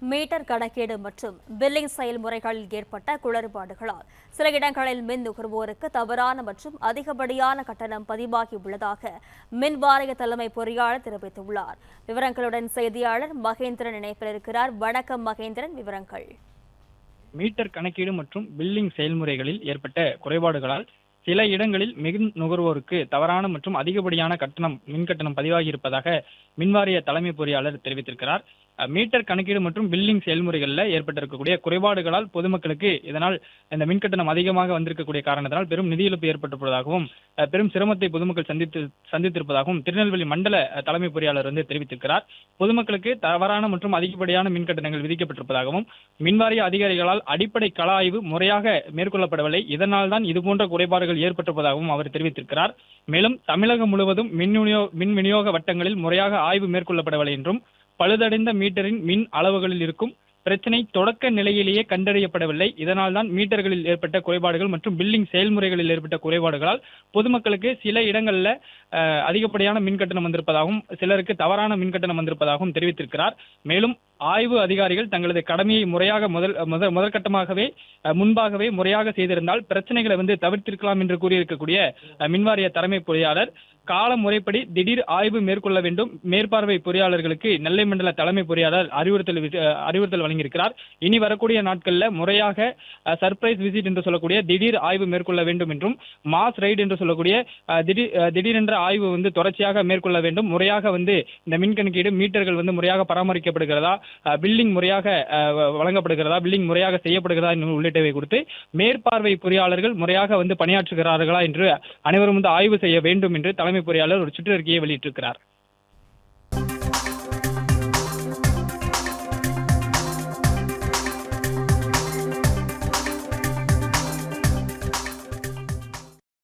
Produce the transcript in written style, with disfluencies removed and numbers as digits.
Metre கணக்கீடு மற்றும் billing செயல்முறைகளில் ஏற்பட்ட குளறுபாடுகளால் சில இடங்களில் மின் நுகர்வோருக்கு தவறான மற்றும் அதிகப்படியான கட்டணம் பதிவாகியுள்ளதாக மின் வாரிய தலைமை பொறியாளர் தெரிவித்துள்ளார். விவரங்களுடன் செய்தியாளர் மகேந்திரன் இணைப்பில் இருக்கிறார். வணக்கம் மகேந்திரன், விவரங்கள். மீட்டர் கணக்கீடு மற்றும் பில்லிங் செயல்முறைகளில் ஏற்பட்ட குறைபாடுகளால் சில இடங்களில் மின் நுகர்வோருக்கு தவறான மற்றும் அதிகப்படியான மின் கட்டணம் பதிவாகி இருப்பதாக மின்வாரிய தலைமை பொறியாளர் தெரிவித்திருக்கிறார். மீட்டர் கணக்கீடு மற்றும் பில்லிங் செயல்முறைகளில் ஏற்பட்டிருக்கக்கூடிய குறைபாடுகளால் பொதுமக்களுக்கு இதனால் இந்த மின் கட்டணம் அதிகமாக வந்திருக்கக்கூடிய காரணத்தினால் பெரும் நிதி இழப்பு ஏற்பட்டிருப்பதாகவும் பெரும் சிரமத்தை பொதுமக்கள் சந்தித்திருப்பதாகவும் திருநெல்வேலி மண்டல தலைமை பொறியாளர் தெரிவித்திருக்கிறார். பொதுமக்களுக்கு தவறான மற்றும் அதிகப்படியான மின் கட்டணங்கள் விதிக்கப்பட்டிருப்பதாகவும் மின்வாரிய அதிகாரிகளால் அடிப்படை கள ஆய்வு முறையாக மேற்கொள்ளப்படவில்லை, இதனால் தான் இதுபோன்ற குறைபாடுகள் ஏற்பட்டிருப்பதாகவும் அவர் தெரிவித்திருக்கிறார். மேலும் தமிழகம் முழுவதும் மின் விநியோக வட்டங்களில் முறையாக ஆய்வு மேற்கொள்ளப்படவில்லை என்றும் பழுதடைந்த மீட்டரின் மின் அளவுகளில் இருக்கும் பிரச்சனை தொடக்க நிலையிலேயே கண்டறியப்படவில்லை, இதனால் தான் மீட்டர்களில் ஏற்பட்ட குறைபாடுகள் மற்றும் பில்லிங் செயல்முறைகளில் ஏற்பட்ட குறைபாடுகளால் பொதுமக்களுக்கு சில இடங்களில் அதிகப்படியான மின் கட்டணம் வந்திருப்பதாகவும் சிலருக்கு தவறான மின் கட்டணம் வந்திருப்பதாகவும் தெரிவித்திருக்கிறார். மேலும் ஆய்வு அதிகாரிகள் தங்களது கடமையை முறையாக முதற்கட்டமாகவே முன்பாகவே முறையாக செய்திருந்தால் பிரச்சனைகளை தவிர்த்திருக்கலாம் என்று கூறியிருக்கக்கூடிய மின்வாரிய தலைமை பொறியாளர் கால முறைப்படி திடீர் ஆய்வு மேற்கொள்ள வேண்டும், மேற்பார்வை பொறியாளர்களுக்கு நெல்லை மண்டல தலைமை பொறியாளர் அறிவுறுத்தல் வழங்கியிருக்கிறார். இனி வரக்கூடிய நாட்களில் முறையாக சர்ப்ரைஸ் விசிட் என்று சொல்லக்கூடிய திடீர் ஆய்வு மேற்கொள்ள வேண்டும் என்றும் மாஸ் ரைடு என்று சொல்லக்கூடிய திடீரென்ற ஆய்வு தொடர்ச்சியாக மேற்கொள்ள வேண்டும். முறையாக இந்த மின் கணக்கீடு மீட்டர்கள் முறையாக பராமரிக்கப்படுகிறதா, பில்லிங் முறையாக வழங்கப்படுகிறதா, பில்லிங் முறையாக செய்யப்படுகிறதா உள்ளிட்டவை குறித்து மேற்பார்வை பொறியாளர்கள் முறையாக பணியாற்றுகிறார்களா என்று அனைவரும் ஆய்வு செய்ய வேண்டும் என்று தலைமை பொறியாளர் ஒரு சுற்றறிக்கையை வெளியிட்டிருக்கிறார்.